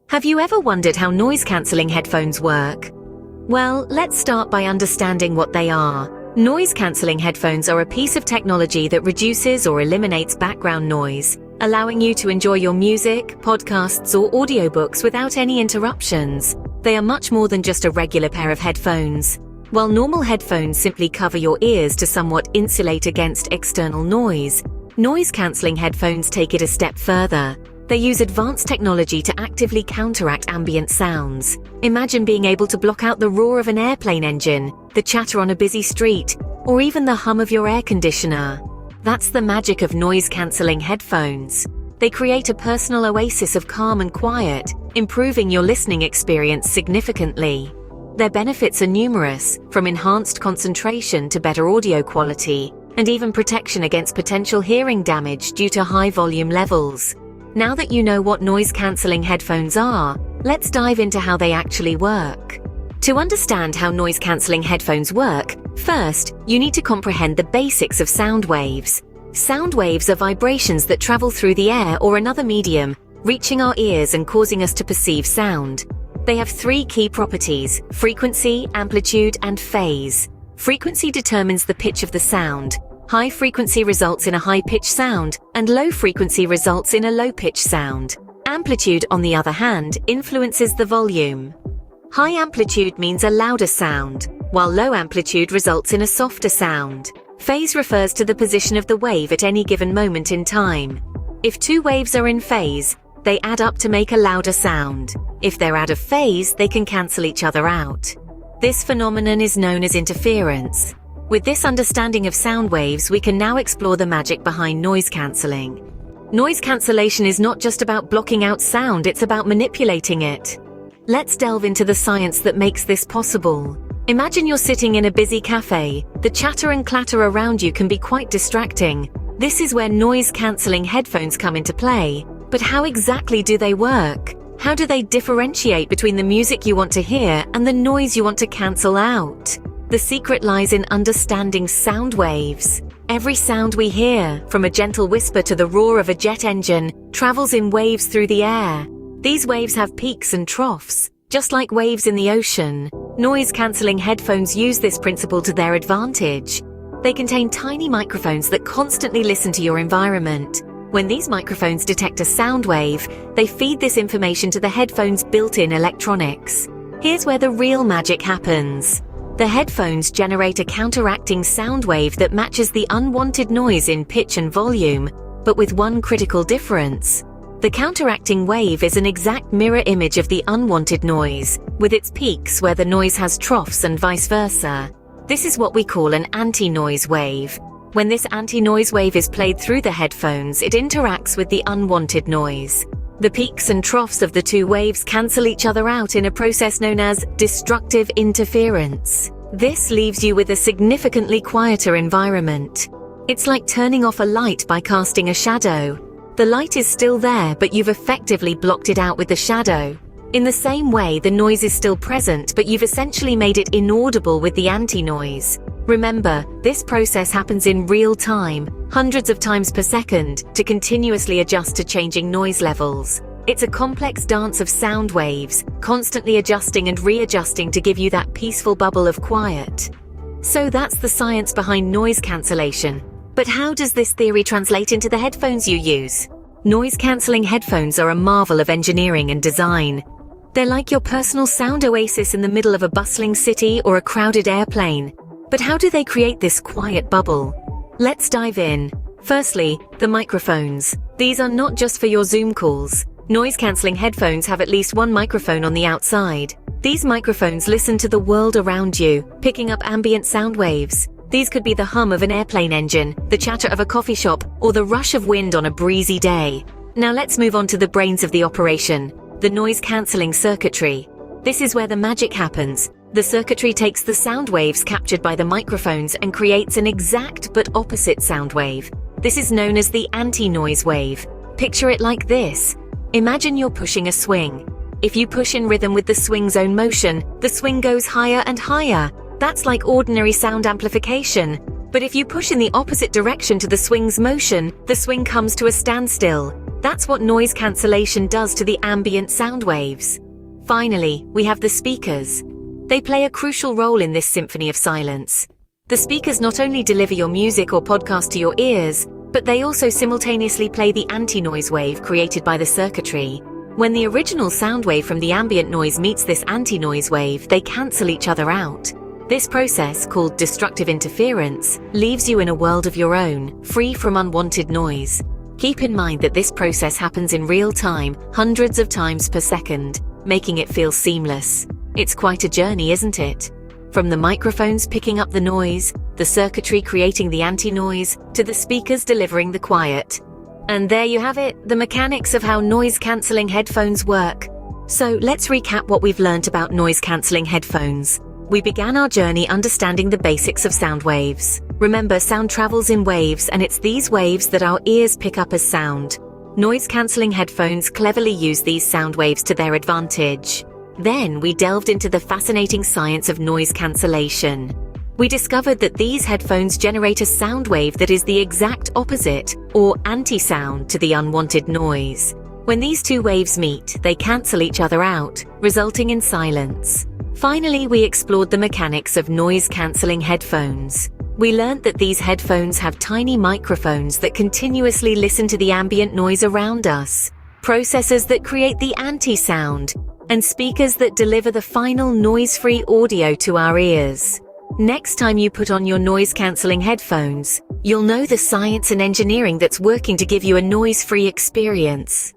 Have you ever wondered how noise-cancelling headphones work? Well, let's start by understanding what they are. Noise-cancelling headphones are a piece of technology that reduces or eliminates background noise, allowing you to enjoy your music, podcasts, or audiobooks without any interruptions. They are much more than just a regular pair of headphones. While normal headphones simply cover your ears to somewhat insulate against external noise, noise-cancelling headphones take it a step further. They use advanced technology to actively counteract ambient sounds. Imagine being able to block out the roar of an airplane engine, the chatter on a busy street, or even the hum of your air conditioner. That's the magic of noise-cancelling headphones. They create a personal oasis of calm and quiet, improving your listening experience significantly. Their benefits are numerous, from enhanced concentration to better audio quality, and even protection against potential hearing damage due to high volume levels. Now that you know what noise-cancelling headphones are, let's dive into how they actually work. To understand how noise-cancelling headphones work, first, you need to comprehend the basics of sound waves. Sound waves are vibrations that travel through the air or another medium, reaching our ears and causing us to perceive sound. They have three key properties: frequency, amplitude, and phase. Frequency determines the pitch of the sound. High frequency results in a high-pitched sound, and low frequency results in a low-pitched sound. Amplitude, on the other hand, influences the volume. High amplitude means a louder sound, while low amplitude results in a softer sound. Phase refers to the position of the wave at any given moment in time. If two waves are in phase, they add up to make a louder sound. If they're out of phase, they can cancel each other out. This phenomenon is known as interference. With this understanding of sound waves, we can now explore the magic behind noise cancelling. Noise cancellation is not just about blocking out sound, it's about manipulating it. Let's delve into the science that makes this possible. Imagine you're sitting in a busy cafe. The chatter and clatter around you can be quite distracting. This is where noise-cancelling headphones come into play. But how exactly do they work? How do they differentiate between the music you want to hear and the noise you want to cancel out? The secret lies in understanding sound waves. Every sound we hear, from a gentle whisper to the roar of a jet engine, travels in waves through the air. These waves have peaks and troughs, just like waves in the ocean. Noise-cancelling headphones use this principle to their advantage. They contain tiny microphones that constantly listen to your environment. When these microphones detect a sound wave, they feed this information to the headphone's built-in electronics. Here's where the real magic happens. The headphones generate a counteracting sound wave that matches the unwanted noise in pitch and volume, but with one critical difference. The counteracting wave is an exact mirror image of the unwanted noise, with its peaks where the noise has troughs and vice versa. This is what we call an anti-noise wave. When this anti-noise wave is played through the headphones, it interacts with the unwanted noise. The peaks and troughs of the two waves cancel each other out in a process known as destructive interference. This leaves you with a significantly quieter environment. It's like turning off a light by casting a shadow. The light is still there, but you've effectively blocked it out with the shadow. In the same way, the noise is still present, but you've essentially made it inaudible with the anti-noise. Remember, this process happens in real time, hundreds of times per second, to continuously adjust to changing noise levels. It's a complex dance of sound waves, constantly adjusting and readjusting to give you that peaceful bubble of quiet. So that's the science behind noise cancellation. But how does this theory translate into the headphones you use? Noise-cancelling headphones are a marvel of engineering and design. They're like your personal sound oasis in the middle of a bustling city or a crowded airplane. But how do they create this quiet bubble? Let's dive in. Firstly, the microphones. These are not just for your Zoom calls. Noise-cancelling headphones have at least one microphone on the outside. These microphones listen to the world around you, picking up ambient sound waves. These could be the hum of an airplane engine, the chatter of a coffee shop, or the rush of wind on a breezy day. Now let's move on to the brains of the operation, the noise-cancelling circuitry. This is where the magic happens. The circuitry takes the sound waves captured by the microphones and creates an exact but opposite sound wave. This is known as the anti-noise wave. Picture it like this. Imagine you're pushing a swing. If you push in rhythm with the swing's own motion, the swing goes higher and higher. That's like ordinary sound amplification. But if you push in the opposite direction to the swing's motion, the swing comes to a standstill. That's what noise cancellation does to the ambient sound waves. Finally, we have the speakers. They play a crucial role in this symphony of silence. The speakers not only deliver your music or podcast to your ears, but they also simultaneously play the anti-noise wave created by the circuitry. When the original sound wave from the ambient noise meets this anti-noise wave, they cancel each other out. This process, called destructive interference, leaves you in a world of your own, free from unwanted noise. Keep in mind that this process happens in real time, hundreds of times per second, making it feel seamless. It's quite a journey, isn't it? From the microphones picking up the noise, the circuitry creating the anti-noise, to the speakers delivering the quiet. And there you have it, the mechanics of how noise-cancelling headphones work. So let's recap what we've learned about noise-cancelling headphones. We began our journey understanding the basics of sound waves. Remember, sound travels in waves, and it's these waves that our ears pick up as sound. Noise-cancelling headphones cleverly use these sound waves to their advantage. Then we delved into the fascinating science of noise cancellation. We discovered that these headphones generate a sound wave that is the exact opposite, or anti-sound, to the unwanted noise. When these two waves meet, they cancel each other out, resulting in silence. Finally, we explored the mechanics of noise-cancelling headphones. We learned that these headphones have tiny microphones that continuously listen to the ambient noise around us, processors that create the anti-sound, and speakers that deliver the final noise-free audio to our ears. Next time you put on your noise-cancelling headphones, you'll know the science and engineering that's working to give you a noise-free experience.